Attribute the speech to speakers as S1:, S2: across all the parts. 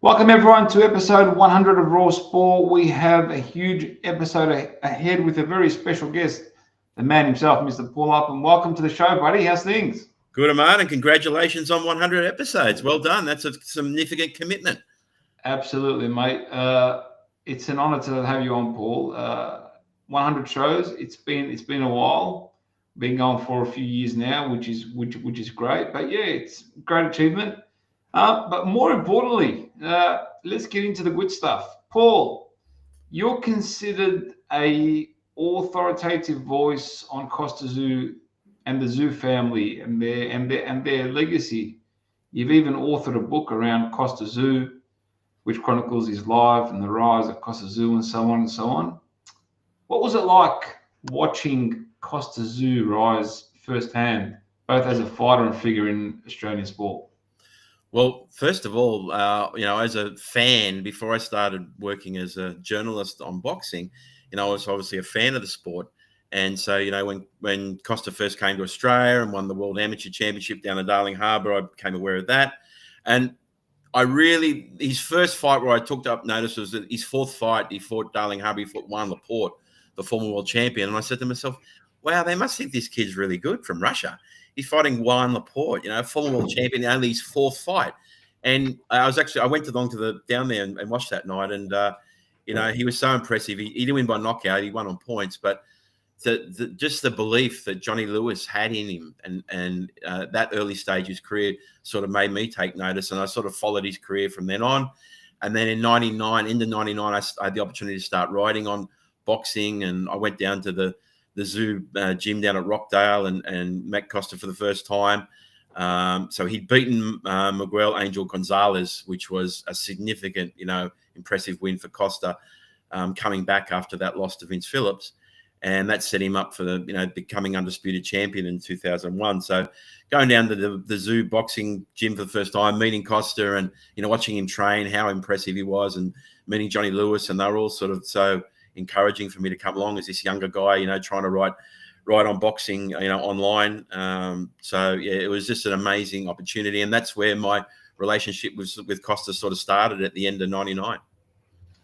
S1: Welcome everyone to episode 100 of Raw Sport. We have a huge episode ahead with a very special guest, the man himself, Mr. Paul Upham. Welcome to the show, buddy. How's things?
S2: Good, Amar, and congratulations on 100 episodes. Well done. That's a significant commitment.
S1: Absolutely, mate. It's an honor to have you on, Paul. 100 shows. It's been a while. Been going for a few years now, which is great. But yeah, it's a great achievement. But more importantly, let's get into the good stuff. Paul, you're considered a authoritative voice on Kostya Tszyu and the Tszyu family and their legacy. You've even authored a book around Kostya Tszyu, which chronicles his life and the rise of Kostya Tszyu and so on and so on. What was it like watching Kostya Tszyu rise firsthand, both as a fighter and figure in Australian sport?
S2: Well, first of all, as a fan, before I started working as a journalist on boxing, I was obviously a fan of the sport. And so, when Kostya first came to Australia and won the World Amateur Championship down at Darling Harbour, I became aware of that. And his first fight where I took up notice was that his fourth fight, he fought Darling Harbour, he fought Juan Laporte, the former world champion. And I said to myself, wow, they must think this kid's really good from Russia. He's fighting Juan Laporte, former world champion, only his fourth fight. And I went along down there and watched that night. And, he was so impressive. He didn't win by knockout. He won on points. But just the belief that Johnny Lewis had in him and that early stage of his career sort of made me take notice. And I sort of followed his career from then on. And then in 99, I had the opportunity to start writing on boxing. And I went down to the Tszyu gym down at Rockdale and met Kostya for the first time. So he'd beaten Miguel Angel Gonzalez, which was a significant, impressive win for Kostya, coming back after that loss to Vince Phillips. And that set him up for becoming undisputed champion in 2001. So going down to the Tszyu boxing gym for the first time, meeting Kostya and, watching him train, how impressive he was, and meeting Johnny Lewis. And they were all sort of so encouraging for me to come along as this younger guy, trying to write on boxing, online. So yeah, it was just an amazing opportunity. And that's where my relationship with Kostya sort of started at the end of 99.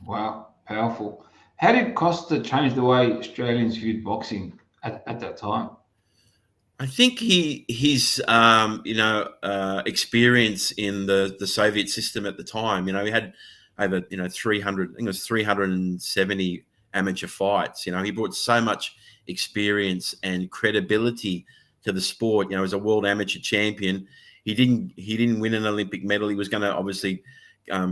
S1: Wow. Powerful. How did Kostya change the way Australians viewed boxing at that time?
S2: I think his experience in the Soviet system at the time, he had over 300, I think it was 370 amateur fights. He brought so much experience and credibility to the sport. As a world amateur champion, he didn't win an Olympic medal. He was going to obviously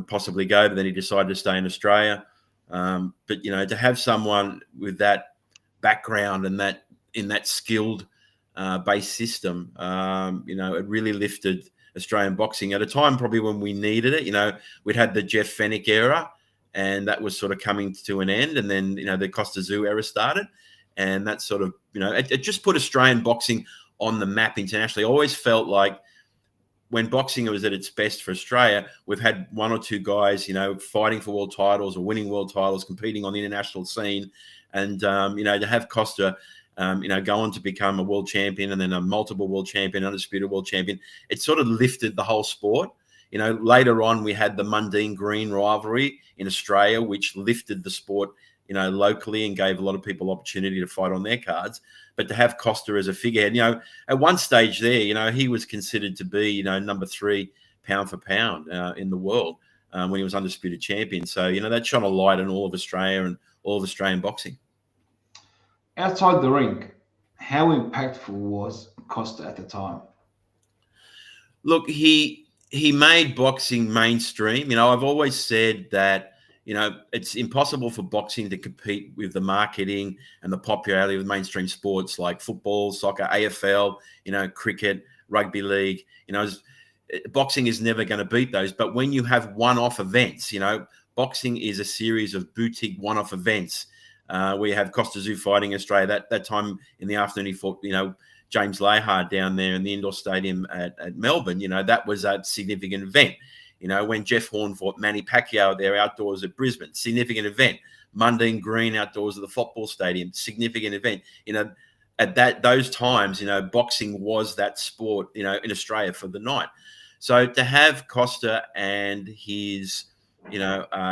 S2: possibly go, but then he decided to stay in Australia. But to have someone with that background and that in that skilled based system, it really lifted Australian boxing at a time probably when we needed it. We'd had the Jeff Fennick era, and that was sort of coming to an end, and then the Kostya Tszyu era started, and that sort of it just put Australian boxing on the map internationally. I always felt like when boxing was at its best for Australia, we've had one or two guys fighting for world titles or winning world titles, competing on the international scene, and to have Kostya go on to become a world champion and then a multiple world champion, undisputed world champion, it sort of lifted the whole sport. Later on, we had the Mundine Green rivalry in Australia, which lifted the sport, locally and gave a lot of people opportunity to fight on their cards. But to have Kostya as a figurehead, at one stage there, he was considered to be, number 3 pound for pound in the world when he was undisputed champion. So, that shone a light on all of Australia and all of Australian boxing.
S1: Outside the ring, how impactful was Kostya at the time?
S2: Look, he made boxing mainstream. I've always said that, it's impossible for boxing to compete with the marketing and the popularity of mainstream sports like football, soccer, AFL, cricket, rugby league. Boxing is never going to beat those. But when you have one-off events, boxing is a series of boutique one-off events. We have Kostya Tszyu fighting Australia. That time in the afternoon, he fought, James Lahar down there in the indoor stadium at Melbourne. That was a significant event. When Jeff Horn fought Manny Pacquiao there outdoors at Brisbane, significant event. Mundine Green outdoors at the football stadium, significant event. At those times, boxing was that sport, in Australia for the night. So to have Kostya and his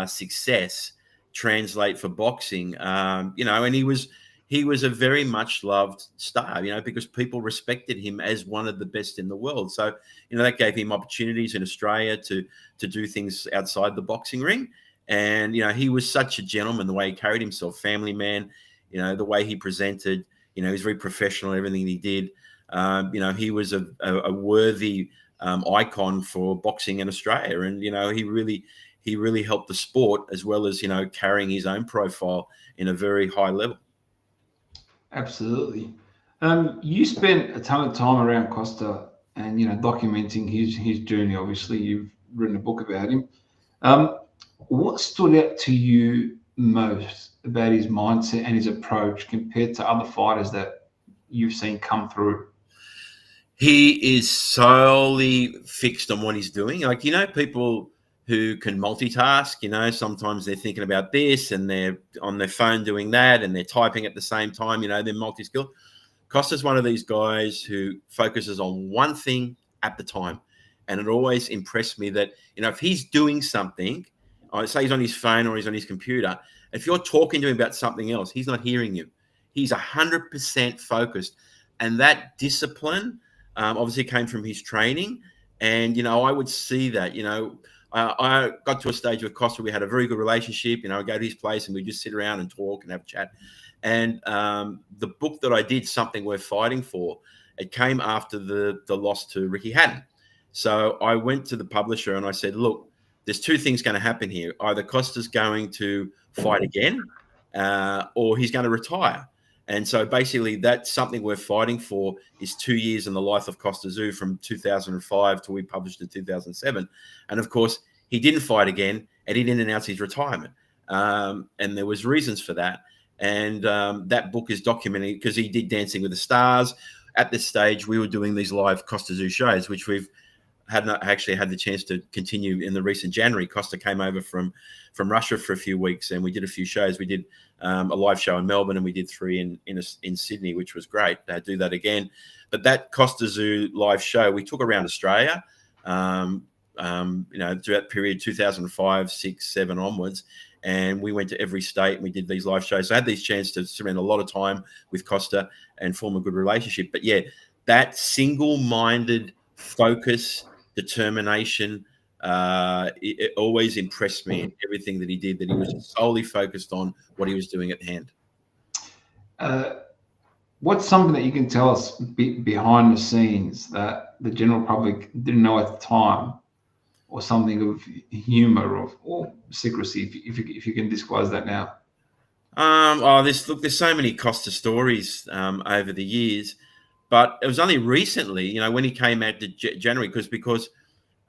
S2: success translate for boxing. And he was a very much loved star, because people respected him as one of the best in the world. So, that gave him opportunities in Australia to do things outside the boxing ring. And, he was such a gentleman, the way he carried himself, family man, the way he presented, he was very professional in everything he did. He was a worthy icon for boxing in Australia. And, he really helped the sport, as well as, carrying his own profile in a very high level.
S1: Absolutely. You spent a ton of time around Kostya and, documenting his journey. Obviously, you've written a book about him. What stood out to you most about his mindset and his approach compared to other fighters that you've seen come through?
S2: He is solely fixed on what he's doing. Like, people who can multitask, sometimes they're thinking about this and they're on their phone doing that and they're typing at the same time, they're multi-skilled. Kostya's one of these guys who focuses on one thing at the time. And it always impressed me that, if he's doing something, say he's on his phone or he's on his computer, if you're talking to him about something else, he's not hearing you. He's 100% focused. And that discipline obviously came from his training. And, I would see that, I got to a stage with Kostya. We had a very good relationship. I go to his place and we just sit around and talk and have a chat. And the book that I did, Something Worth Fighting For, it came after the loss to Ricky Hatton. So I went to the publisher and I said, look, there's two things going to happen here. Either Kostya's going to fight again or he's going to retire. And so basically that's Something Worth Fighting For is 2 years in the life of Kostya Tszyu from 2005 till we published in 2007. And of course, he didn't fight again and he didn't announce his retirement. And there was reasons for that. And that book is documented because he did Dancing with the Stars. At this stage, we were doing these live Kostya Tszyu shows, which we've actually had the chance to continue in the recent January. Kostya came over from Russia for a few weeks and we did a few shows. We did a live show in Melbourne and we did 3 in Sydney, which was great. Do that again. But that Kostya Tszyu live show, we took around Australia, throughout the period 2005, 6, 7 onwards. And we went to every state and we did these live shows. So I had these chance to spend a lot of time with Kostya and form a good relationship. But yeah, that single-minded focus, determination, it always impressed me in everything that he did, that he was solely focused on what he was doing at hand.
S1: What's something that you can tell us behind the scenes that the general public didn't know at the time, or something of humor or secrecy, if you can disclose that now?
S2: There's so many Kostya stories over the years, but it was only recently, when he came out to January, because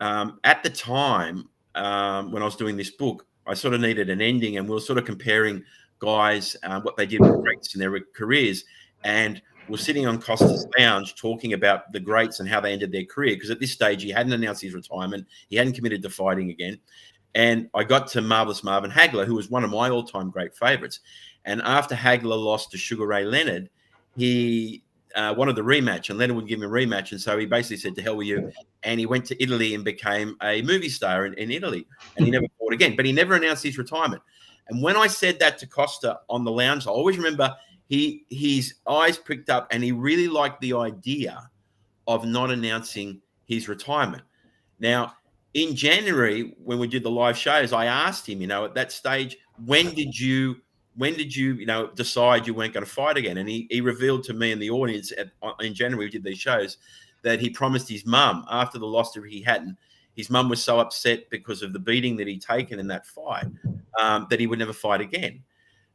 S2: at the time when I was doing this book, I sort of needed an ending, and we were sort of comparing guys, what they did with greats in their careers, and we're sitting on Kostya's lounge talking about the greats and how they ended their career, because at this stage he hadn't announced his retirement, he hadn't committed to fighting again. And I got to Marvelous Marvin Hagler, who was one of my all-time great favorites. And after Hagler lost to Sugar Ray Leonard, he wanted the rematch, and Leonard wouldn't give him a rematch. And so he basically said, to hell with you. And he went to Italy and became a movie star in Italy. And he never fought again, but he never announced his retirement. And when I said that to Kostya on the lounge, I always remember his eyes pricked up, and he really liked the idea of not announcing his retirement. Now, in January, when we did the live shows, I asked him, at that stage, when did you decide you weren't going to fight again? And he revealed to me and the audience in January, we did these shows, that he promised his mum after the loss to Ricky Hatton. His mum was so upset because of the beating that he'd taken in that fight that he would never fight again.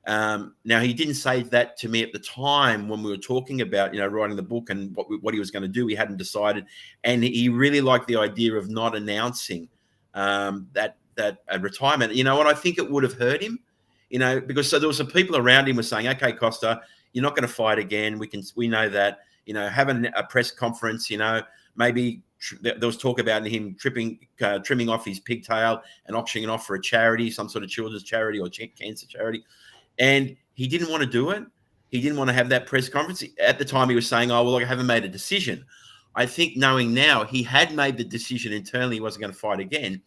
S2: Now, he didn't say that to me at the time when we were talking about, writing the book and what he was going to do. He hadn't decided. And he really liked the idea of not announcing that retirement. And I think it would have hurt him, because so there was some people around him were saying, okay, Kostya, you're not going to fight again. We know that, having a press conference, maybe there was talk about him trimming off his pigtail and auctioning it off for a charity, some sort of children's charity or cancer charity. And he didn't want to do it. He didn't want to have that press conference. At the time, he was saying, I haven't made a decision. I think knowing now, he had made the decision internally he wasn't going to fight again.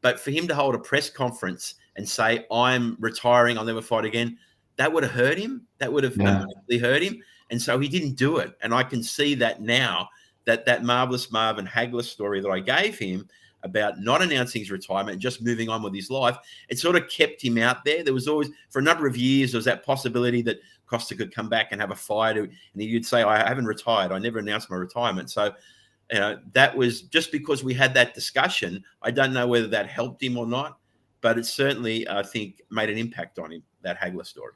S2: But for him to hold a press conference and say, I'm retiring, I'll never fight again, that would have hurt him. That would have immediately hurt him. And so he didn't do it. And I can see that now, that Marvelous Marvin Hagler story that I gave him about not announcing his retirement and just moving on with his life, it sort of kept him out there. There was always, for a number of years, there was that possibility that Kostya could come back and have a fight. And he'd say, I haven't retired. I never announced my retirement. So, that was just because we had that discussion. I don't know whether that helped him or not, but it certainly, I think, made an impact on him, that Hagler story.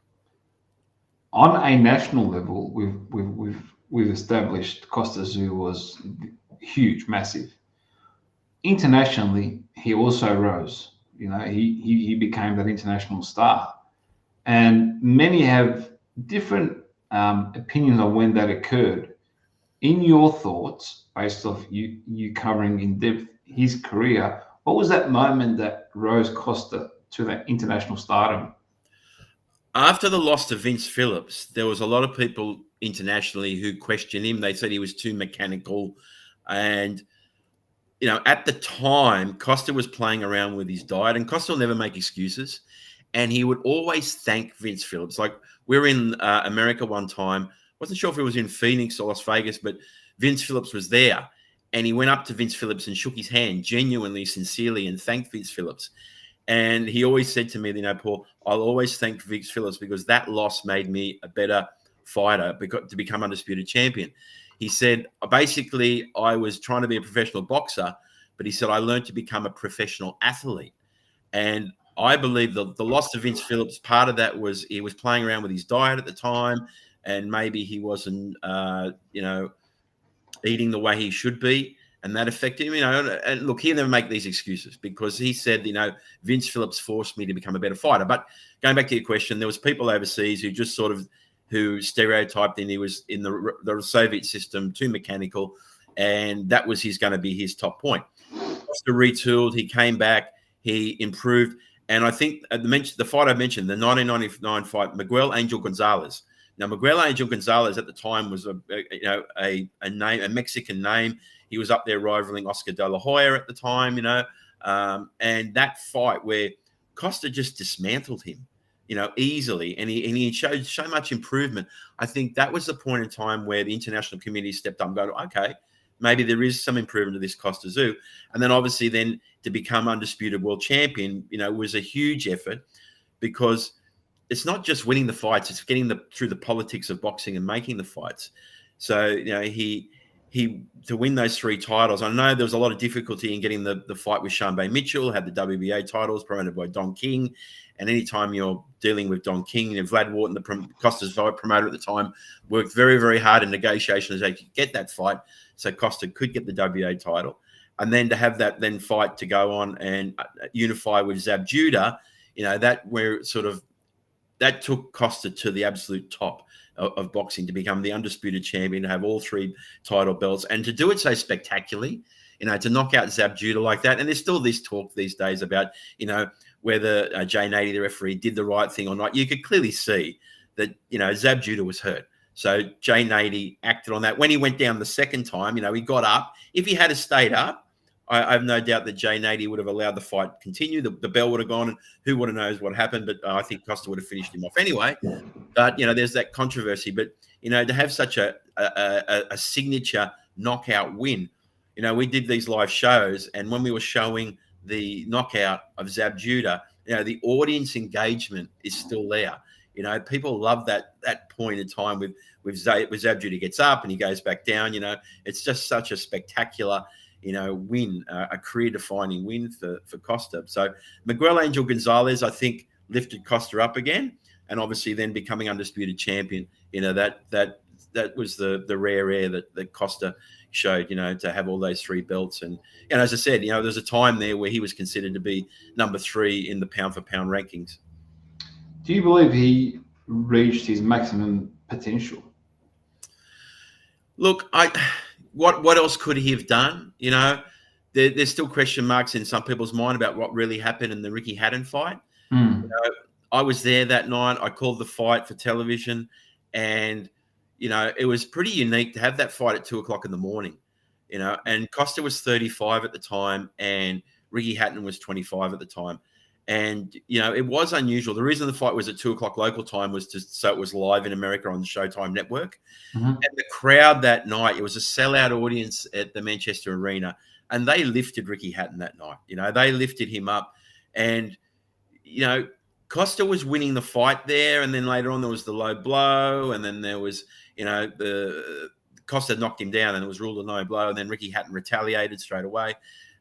S1: On a national level, we've established Kostya Tszyu was huge, massive. Internationally, he also rose. He became that international star, and many have different opinions on when that occurred. In your thoughts, based off you covering in depth his career, what was that moment that rose Kostya to that international stardom?
S2: After the loss to Vince Phillips, there was a lot of people internationally who questioned him. They said he was too mechanical. And, at the time, Kostya was playing around with his diet, and Kostya will never make excuses. And he would always thank Vince Phillips. Like, we were in America one time. Wasn't sure if it was in Phoenix or Las Vegas, but Vince Phillips was there. And he went up to Vince Phillips and shook his hand genuinely, sincerely, and thanked Vince Phillips. And he always said to me, Paul, I'll always thank Vince Phillips because that loss made me a better fighter to become undisputed champion. He said, basically, I was trying to be a professional boxer, but he said, I learned to become a professional athlete. And I believe the loss of Vince Phillips, part of that was he was playing around with his diet at the time, and maybe he wasn't, eating the way he should be. And that affected him, and look, he'll never make these excuses because he said, Vince Phillips forced me to become a better fighter. But going back to your question, there was people overseas who just who stereotyped him. He was in the Soviet system, too mechanical, and that was going to be his top point. Kostya retooled, he came back, he improved. And I think the fight I mentioned, the 1999 fight, Miguel Angel Gonzalez. Now, Miguel Angel Gonzalez at the time was a Mexican name. He was up there rivaling Oscar De La Hoya at the time, and that fight where Kostya just dismantled him, easily, and he showed so much improvement. I think that was the point in time where the international community stepped up and go, okay, maybe there is some improvement to this Kostya Tszyu. And then obviously then to become undisputed world champion, was a huge effort because it's not just winning the fights, it's getting through the politics of boxing and making the fights. So, he to win those 3 titles. I know there was a lot of difficulty in getting the fight with Shanbei Mitchell, had the WBA titles promoted by Don King. And anytime you're dealing with Don King, Vlad Wharton, Kostya's fight promoter at the time, worked very, very hard in negotiations to get that fight so Kostya could get the WBA title. And then to have that fight to go on and unify with Zab Judah, that took Kostya to the absolute top of boxing, to become the undisputed champion, to have all 3 title belts, and to do it so spectacularly, to knock out Zab Judah like that. And there's still this talk these days about, whether Jay Nady, the referee, did the right thing or not. You could clearly see that, Zab Judah was hurt. So Jay Nady acted on that. When he went down the second time, he got up. If he had stayed up, I have no doubt that Jay Nady would have allowed the fight to continue. The bell would have gone, and who would have knows what happened. But I think Kostya would have finished him off anyway. But there's that controversy. But to have such a signature knockout win, we did these live shows, and when we were showing the knockout of Zab Judah, the audience engagement is still there. People love that point in time with Zab Judah gets up and he goes back down. It's just such a spectacular win, a career-defining win for Kostya. So Miguel Angel Gonzalez, I think, lifted Kostya up again, and obviously then becoming undisputed champion. That was the rare air that Kostya showed. To have all those 3 belts, and as I said, there's a time there where he was considered to be number 3 in the pound-for-pound rankings.
S1: Do you believe he reached his maximum potential?
S2: Look, what else could he have done? There's still question marks in some people's mind about what really happened in the Ricky Hatton fight. I was there that night. I called the fight for television, and it was pretty unique to have that fight at 2:00 in the morning. And Kostya was 35 at the time, and Ricky Hatton was 25 at the time. And, it was unusual. The reason the fight was at 2:00 local time was just so it was live in America on the Showtime network.
S1: Mm-hmm.
S2: And the crowd that night, it was a sellout audience at the Manchester Arena, and they lifted Ricky Hatton that night. They lifted him up. And, Costa was winning the fight there. And then later on, there was the low blow. And then there was, the Costa knocked him down and it was ruled a no blow. And then Ricky Hatton retaliated straight away.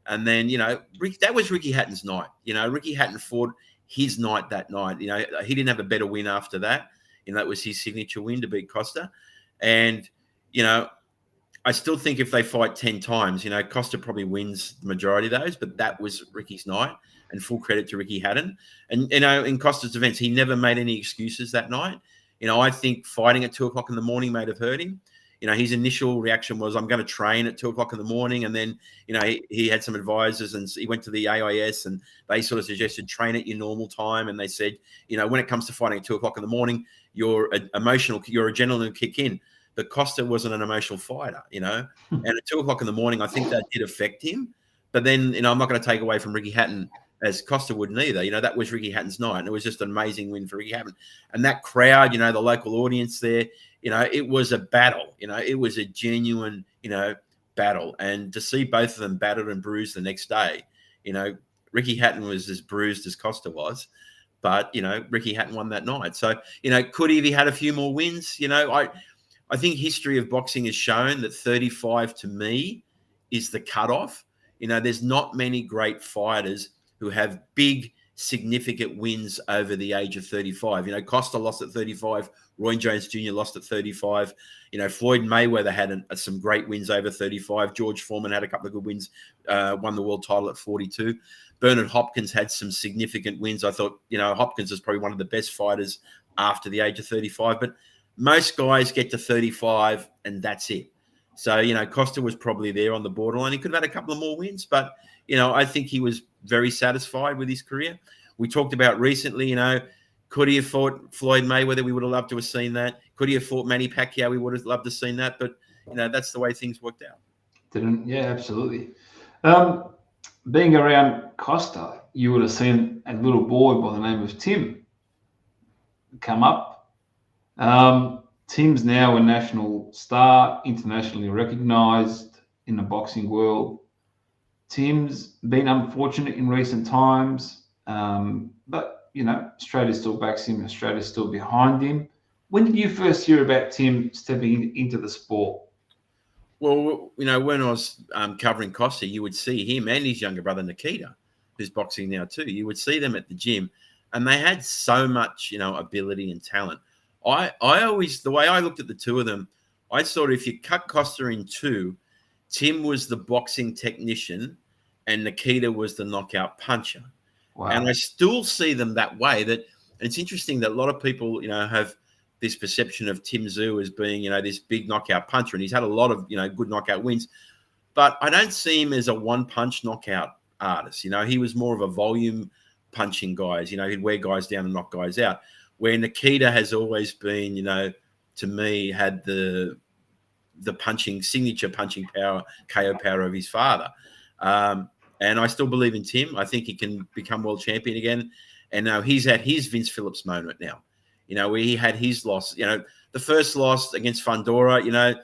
S2: And then, that was Ricky Hatton's night. Ricky Hatton fought his night that night. He didn't have a better win after that. That was his signature win to beat Costa. And, I still think if they fight 10 times, Costa probably wins the majority of those, but that was Ricky's night, and full credit to Ricky Hatton. And, in Costa's defense, he never made any excuses that night. I think fighting at 2:00 in the morning may have hurt him. His initial reaction was, I'm going to train at 2:00 in the morning. And then, he had some advisors and he went to the AIS and they sort of suggested train at your normal time. And they said, when it comes to fighting at 2:00 in the morning, your adrenaline will kick in. But Costa wasn't an emotional fighter, and at 2:00 in the morning, I think that did affect him. But then, I'm not going to take away from Ricky Hatton as Costa wouldn't either. That was Ricky Hatton's night. And it was just an amazing win for Ricky Hatton. And that crowd, the local audience there, it was a battle. It was a genuine, battle. And to see both of them battered and bruised the next day, Ricky Hatton was as bruised as Costa was. But, Ricky Hatton won that night. So, could he have had a few more wins? I think history of boxing has shown that 35 to me is the cutoff. There's not many great fighters who have big, significant wins over the age of 35. Costa lost at 35. Roy Jones Jr. lost at 35. Floyd Mayweather had some great wins over 35. George Foreman had a couple of good wins, won the world title at 42. Bernard Hopkins had some significant wins. I thought, Hopkins is probably one of the best fighters after the age of 35. But most guys get to 35 and that's it. So, Costa was probably there on the borderline. He could have had a couple of more wins, but, I think he was very satisfied with his career. We talked about recently, could he have fought Floyd Mayweather? We would have loved to have seen that. Could he have fought Manny Pacquiao? We would have loved to have seen that. But, that's the way things worked out.
S1: Yeah, absolutely. Being around Costa, you would have seen a little boy by the name of Tim come up. Tim's now a national star, internationally recognized in the boxing world. Tim's been unfortunate in recent times, but, Australia still backs him. Australia's still behind him. When did you first hear about Tim stepping into the sport?
S2: Well, when I was covering Kostya, you would see him and his younger brother, Nikita, who's boxing now too. You would see them at the gym, and they had so much, ability and talent. I always, the way I looked at the two of them, I thought if you cut Costa in two, Tim was the boxing technician and Nikita was the knockout puncher. Wow. And I still see them that way. That it's interesting that a lot of people, have this perception of Tim Tszyu as being, this big knockout puncher, and he's had a lot of, good knockout wins. But I don't see him as a one-punch knockout artist. He was more of a volume punching guys. He'd wear guys down and knock guys out. Where Nikita has always been, to me, had the signature punching power, KO power of his father. And I still believe in Tim. I think he can become world champion again. And now he's at his Vince Phillips moment now, where he had his loss, the first loss against Fundora,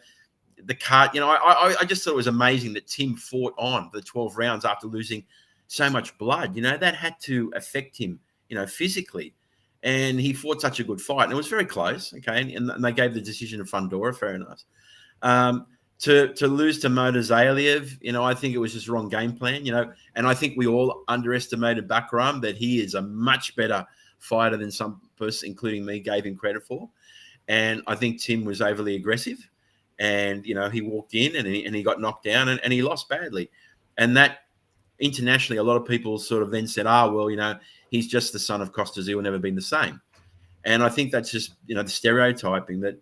S2: the cut, I just thought it was amazing that Tim fought on the 12 rounds after losing so much blood. That had to affect him, physically. And he fought such a good fight. And it was very close, okay? And they gave the decision to Fundora, fair enough. To lose to Motazaliev, I think it was just wrong game plan, and I think we all underestimated Bakram, that he is a much better fighter than some person, including me, gave him credit for. And I think Tim was overly aggressive, and, he walked in and he got knocked down and he lost badly. And that internationally, a lot of people sort of then said, he's just the son of Kostya Tszyu, never been the same. And I think that's just, the stereotyping that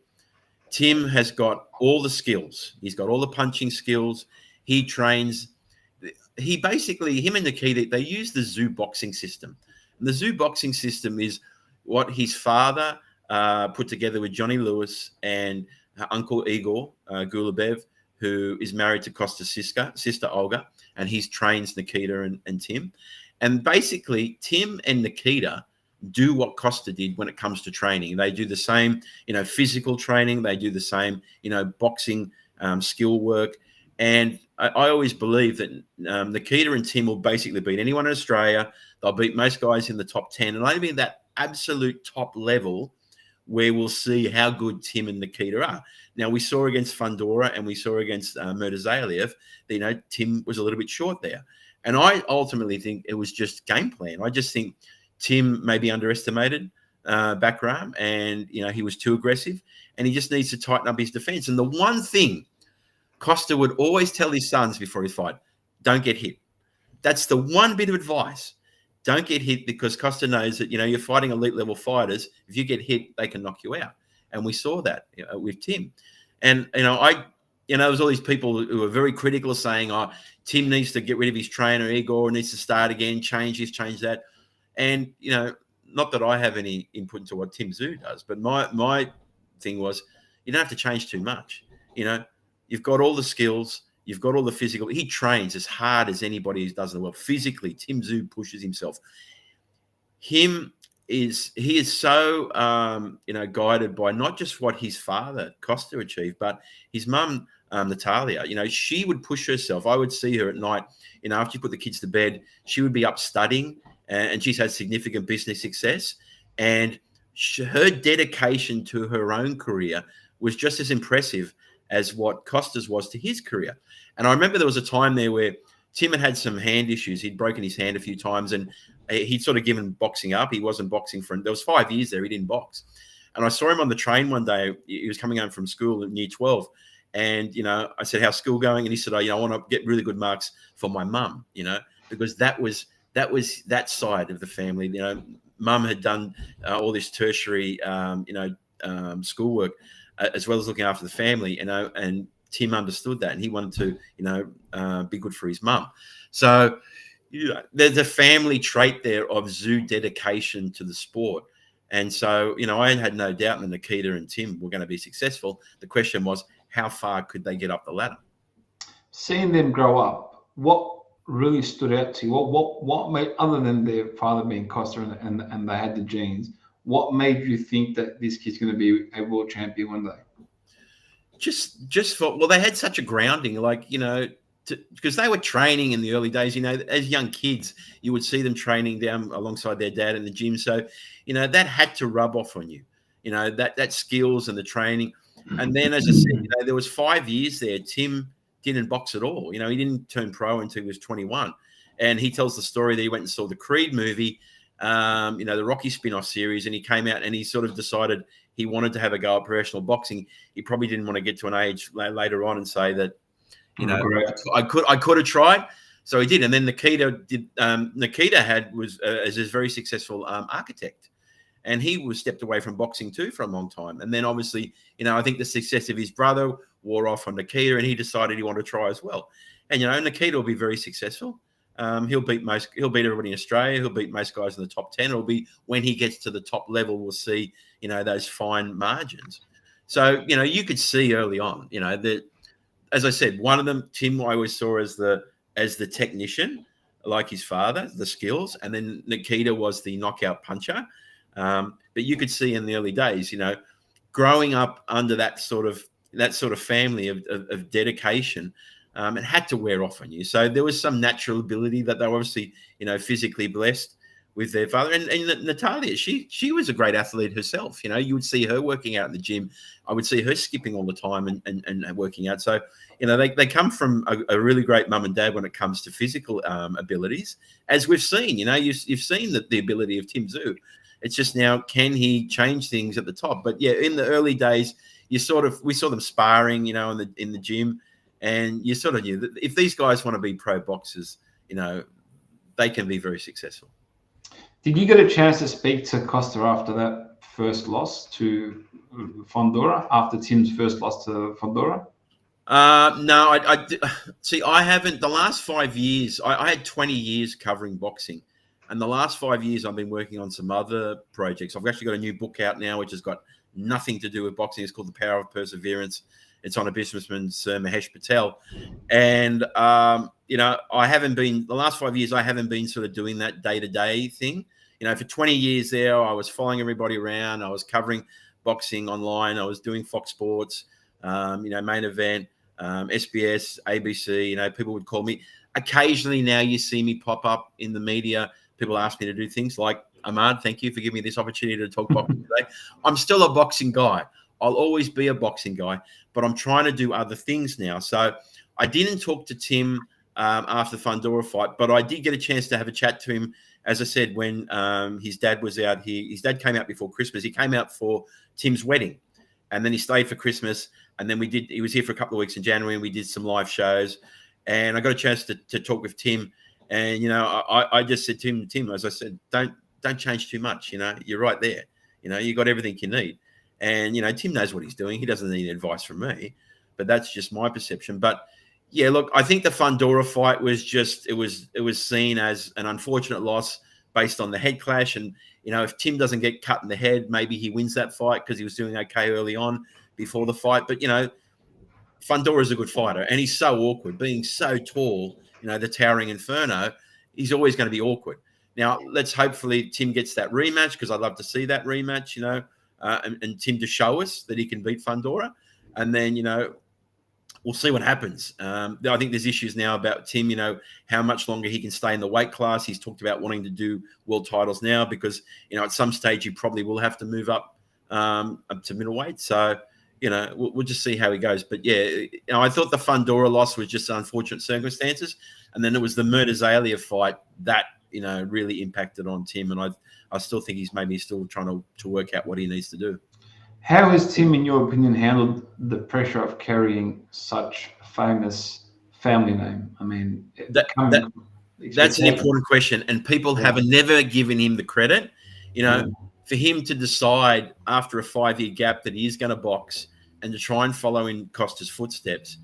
S2: Tim has got all the skills. He's got all the punching skills. He trains. Him and Nikita, they use the Tszyu boxing system. And the Tszyu boxing system is what his father put together with Johnny Lewis and Uncle Igor Gulubev who is married to Kostya's sister Olga, and he trains Nikita and Tim. And basically, Tim and Nikita do what Kostya did when it comes to training. They do the same, physical training. They do the same, boxing skill work. And I always believe that Nikita and Tim will basically beat anyone in Australia. They'll beat most guys in the top 10. And only be that absolute top level where we'll see how good Tim and Nikita are. Now, we saw against Fundora and we saw against Murtazaev, Tim was a little bit short there. And I ultimately think it was just game plan. I just think Tim maybe underestimated Bakram, and, he was too aggressive, and he just needs to tighten up his defense. And the one thing Kostya would always tell his sons before his fight, don't get hit. That's the one bit of advice. Don't get hit, because Kostya knows that, you're fighting elite level fighters. If you get hit, they can knock you out. And we saw that with Tim. And, there's all these people who are very critical saying, Tim needs to get rid of his trainer, Igor needs to start again, change this, change that. And, not that I have any input into what Tim Tszyu does, but my thing was, you don't have to change too much. You've got all the skills, you've got all the physical. He trains as hard as anybody who does in the world. Physically, Tim Tszyu pushes himself. He is so, guided by not just what his father, Kostya, achieved, but his mum, Natalia. She would push herself. I would see her at night, after you put the kids to bed, she would be up studying, and she's had significant business success. And her dedication to her own career was just as impressive as what Kostya's was to his career. And I remember there was a time there where Tim had some hand issues. He'd broken his hand a few times, and he'd sort of given boxing up. He wasn't boxing there was 5 years there. He didn't box. And I saw him on the train one day. He was coming home from school in year 12. And, I said, how's school going? And he said, I want to get really good marks for my mum, because that was that side of the family. Mum had done all this tertiary, schoolwork, as well as looking after the family, and Tim understood that, and he wanted to, be good for his mum. So, there's a family trait there of Tszyu dedication to the sport. And so, I had no doubt that Nikita and Tim were going to be successful. The question was, how far could they get up the ladder?
S1: Seeing them grow up, what really stood out to you? What made, other than their father being Kostya and they had the genes, what made you think that this kid's going to be a world champion one day?
S2: They had such a grounding, because they were training in the early days, as young kids, you would see them training down alongside their dad in the gym. So, that had to rub off on you, that skills and the training. And then, as I said, there was 5 years there. Tim didn't box at all. He didn't turn pro until he was 21. And he tells the story that he went and saw the Creed movie, the Rocky spin-off series, and he came out and he sort of decided he wanted to have a go at professional boxing. He probably didn't want to get to an age later on and say that, I could have tried. So he did. And then Nikita did. Nikita was a very successful architect, and he was stepped away from boxing too for a long time. And then obviously, I think the success of his brother wore off on Nikita, and he decided he wanted to try as well. And Nikita will be very successful. He'll beat everybody in Australia. He'll beat most guys in the top 10. It'll be when he gets to the top level, we'll see, those fine margins. So, you could see early on, that, as I said, one of them, Tim, I always saw as the technician, like his father, the skills, and then Nikita was the knockout puncher. But you could see in the early days, growing up under that sort of family of dedication, it had to wear off on you. So there was some natural ability that they were obviously, physically blessed with their father. And Natalia, she was a great athlete herself. You would see her working out in the gym. I would see her skipping all the time and working out. So, they come from a really great mum and dad when it comes to physical abilities, as we've seen. You've seen the ability of Tim Tszyu. It's just now, can he change things at the top? But yeah, in the early days, we saw them sparring, in the gym. And you sort of knew that if these guys want to be pro boxers, they can be very successful.
S1: Did you get a chance to speak to Kostya after that first loss to Fundora, after Tim's first loss to Fundora?
S2: No, I haven't. The last 5 years, I had 20 years covering boxing. And the last 5 years, I've been working on some other projects. I've actually got a new book out now, which has got nothing to do with boxing. It's called The Power of Perseverance. It's on a businessman, Sir Mahesh Patel. And, I haven't been, the last 5 years, I haven't been sort of doing that day-to-day thing. For 20 years there, I was following everybody around. I was covering boxing online. I was doing Fox Sports, Main Event, SBS, ABC. People would call me. Occasionally now you see me pop up in the media. People ask me to do things like, Ahmad, thank you for giving me this opportunity to talk boxing today. I'm still a boxing guy. I'll always be a boxing guy, but I'm trying to do other things now. So I didn't talk to Tim after the Fundora fight, but I did get a chance to have a chat to him, as I said, when his dad was out here. His dad came out before Christmas. He came out for Tim's wedding, and then he stayed for Christmas. And then he was here for a couple of weeks in January, and we did some live shows. And I got a chance to talk with Tim. And, I just said to him, Tim, as I said, don't change too much. You're right there. You got everything you need. And, Tim knows what he's doing. He doesn't need advice from me, but that's just my perception. But yeah, look, I think the Fundora fight was just, it was seen as an unfortunate loss based on the head clash. And, if Tim doesn't get cut in the head, maybe he wins that fight because he was doing okay early on before the fight. But, Fundora is a good fighter, and he's so awkward. Being so tall, the towering inferno, he's always going to be awkward. Now, let's hopefully Tim gets that rematch, because I'd love to see that rematch, and Tim to show us that he can beat Fundora. And then, we'll see what happens. I think there's issues now about Tim, how much longer he can stay in the weight class. He's talked about wanting to do world titles now because, at some stage he probably will have to move up to middleweight. So, we'll just see how he goes. But yeah, I thought the Fundora loss was just unfortunate circumstances. And then it was the Murder-Zalia fight that, really impacted on Tim. And I still think he's maybe still trying to work out what he needs to do.
S1: How has Tim, in your opinion, handled the pressure of carrying such a famous family name? I mean,
S2: that's an important question. And people have never given him the credit, for him to decide after a 5-year gap that he is going to box and to try and follow in Kostya's footsteps,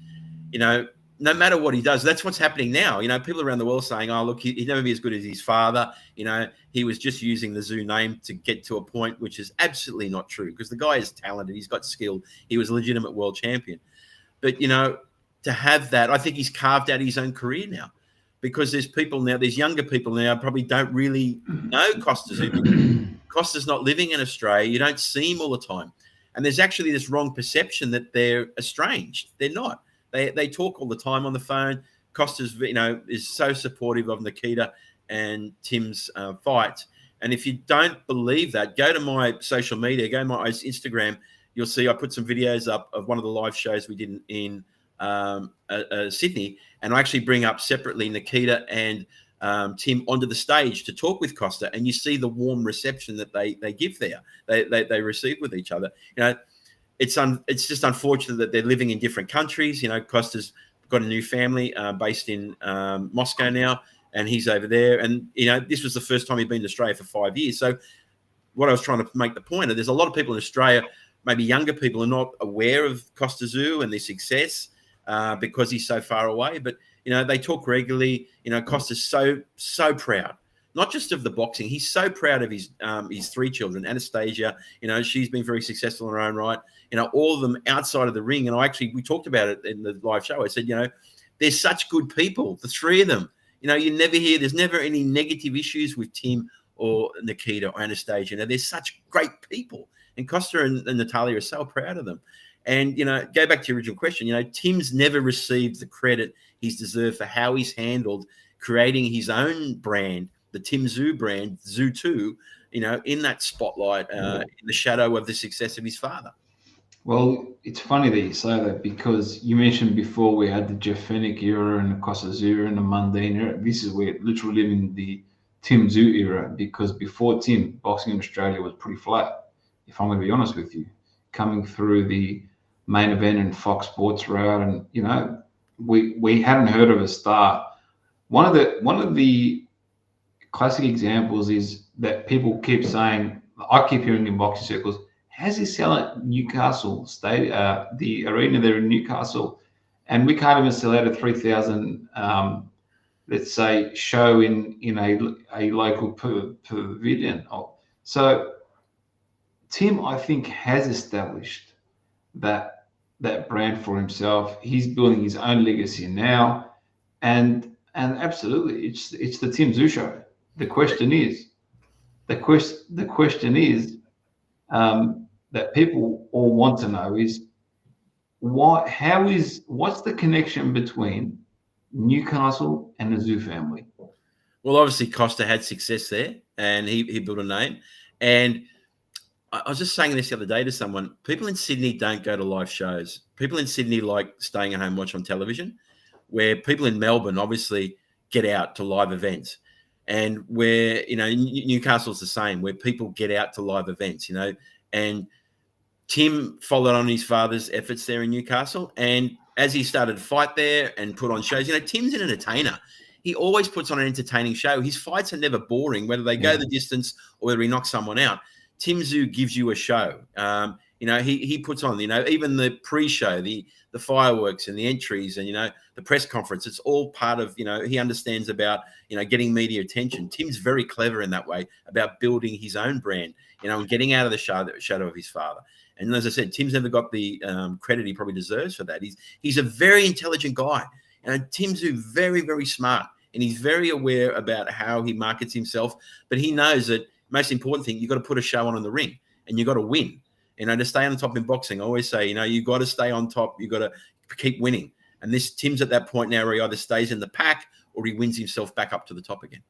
S2: no matter what he does. That's what's happening now. People around the world saying, oh, look, he'd never be as good as his father. He was just using the Tszyu name to get to a point, which is absolutely not true, because the guy is talented. He's got skill. He was a legitimate world champion. But, to have that, I think he's carved out his own career now, because there's people now, there's younger people now probably don't really know Kostya Tszyu. Kostya's not living in Australia. You don't see him all the time. And there's actually this wrong perception that they're estranged. They're not. They talk all the time on the phone. Kostya's, is so supportive of Nikita and Tim's fights. And if you don't believe that, go to my social media, go to my Instagram. You'll see I put some videos up of one of the live shows we did in Sydney. And I actually bring up separately Nikita and Tim onto the stage to talk with Kostya, and you see the warm reception that they give there. They receive with each other. It's just unfortunate that they're living in different countries. Kostya's got a new family based in Moscow now, and he's over there. And this was the first time he'd been to Australia for 5 years. So what I was trying to make the point of, there's a lot of people in Australia, maybe younger people, are not aware of Kostya Tszyu and their success because he's so far away. But they talk regularly. Kostya's so proud, not just of the boxing. He's so proud of his 3 children. Anastasia, she's been very successful in her own right. All of them outside of the ring. And we talked about it in the live show. I said, they're such good people, the 3 of them. You never hear, there's never any negative issues with Tim or Nikita or Anastasia. They're such great people. And Kostya and Natalia are so proud of them. And, go back to your original question, Tim's never received the credit he's deserved for how he's handled creating his own brand, the Tim Tszyu brand, Tszyu 2, in that spotlight, in the shadow of the success of his father.
S1: Well, it's funny that you say that, because you mentioned before we had the Jeff Fennick era and the Kostya Tszyu and the Mundine era. This is where literally living the Tim Tszyu era, because before Tim, boxing in Australia was pretty flat, if I'm going to be honest with you. Coming through the Main Event and Fox Sports route, and we hadn't heard of a star. One of the classic examples is that people keep saying, I keep hearing in boxing circles, how's he sell at Newcastle the arena there in Newcastle, and we can't even sell out a 3,000 let's say show in a local pavilion. So Tim, I think, has established that that brand for himself. He's building his own legacy now, and absolutely, it's the Tim Tszyu show. The question is, the question is that people all want to know is what's the connection between Newcastle and the Tszyu family?
S2: Well, obviously Costa had success there, and he built a name. And I was just saying this the other day to someone. People in Sydney don't go to live shows. People in Sydney like staying at home, watch on television. Where people in Melbourne obviously get out to live events, and where Newcastle's the same, where people get out to live events. And Tim followed on his father's efforts there in Newcastle, and as he started to fight there and put on shows, Tim's an entertainer. He always puts on an entertaining show. His fights are never boring, whether they go the distance or whether he knocks someone out. Tim Tszyu gives you a show. He puts on, even the pre-show, the fireworks and the entries and, the press conference. It's all part of, he understands about, getting media attention. Tim's very clever in that way about building his own brand, and getting out of the shadow of his father. And as I said, Tim's never got the credit he probably deserves for that. He's a very intelligent guy. Tim Tszyu, very, very smart. And he's very aware about how he markets himself. But he knows that most important thing, you've got to put a show on in the ring and you've got to win. To stay on top in boxing, I always say, you've got to stay on top. You've got to keep winning. And Tim's at that point now where he either stays in the pack or he wins himself back up to the top again.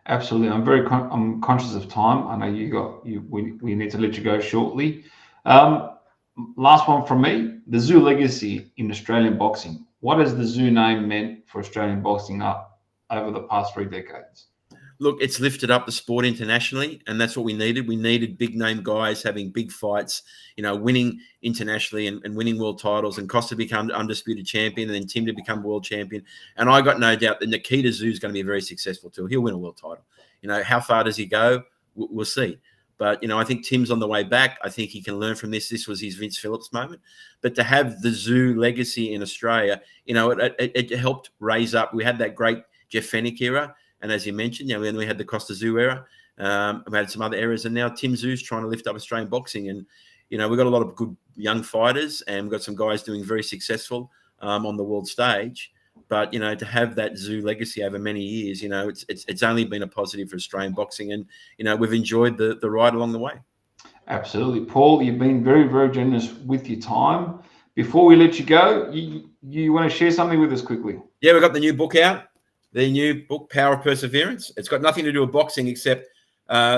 S1: Absolutely. I'm conscious of time. I know we need to let you go shortly. Last one from me, the Tszyu legacy in Australian boxing. What has the Tszyu name meant for Australian boxing up over the past 3 decades?
S2: Look, it's lifted up the sport internationally, and that's what we needed. We needed big name guys having big fights, winning internationally and winning world titles, and Costa become undisputed champion, and then Tim to become world champion. And I got no doubt that Nikita Tszyu is going to be very successful too. He'll win a world title. How far does he go? We'll see. But, I think Tim's on the way back. I think he can learn from this. This was his Vince Phillips moment. But to have the Tszyu legacy in Australia, it helped raise up. We had that great Jeff Fennick era. And as you mentioned, then we had the Kostya Tszyu era. We had some other eras. And now Tim Tszyu's trying to lift up Australian boxing. And, we've got a lot of good young fighters. And we've got some guys doing very successful on the world stage. But, to have that Tszyu legacy over many years, it's only been a positive for Australian boxing. And, we've enjoyed the ride along the way.
S1: Absolutely. Paul, you've been very, very generous with your time. Before we let you go, you want to share something with us quickly?
S2: Yeah, we've got the new book out. The new book, Power of Perseverance. It's got nothing to do with boxing except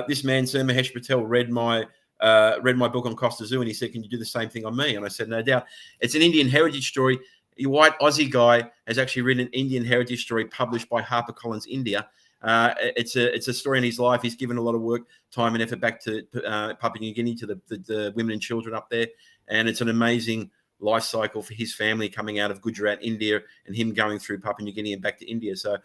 S2: this man, Sir Mahesh Patel, read my book on Kostya Tszyu, and he said, "Can you do the same thing on me?" And I said, "No doubt." It's an Indian heritage story. A white Aussie guy has actually written an Indian heritage story published by HarperCollins India. It's a story in his life. He's given a lot of work, time, and effort back to Papua New Guinea, to the women and children up there, and it's an amazing life cycle for his family coming out of Gujarat, India, and him going through Papua New Guinea and back to India. So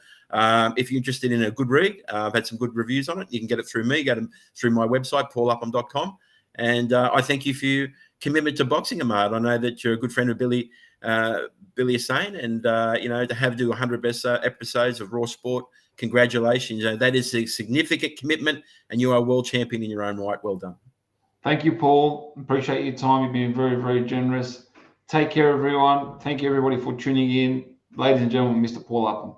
S2: if you're interested in a good read, I've had some good reviews on it. You can get it through me. Go through my website, paulupham.com. And I thank you for your commitment to boxing, Ahmad. I know that you're a good friend of Billy Hussain, and to have do 100 best episodes of Raw Sport, congratulations. That is a significant commitment, and you are a world champion in your own right. Well done.
S1: Thank you, Paul. Appreciate your time. You've been very, very generous. Take care, everyone. Thank you, everybody, for tuning in. Ladies and gentlemen, Mr. Paul Upham.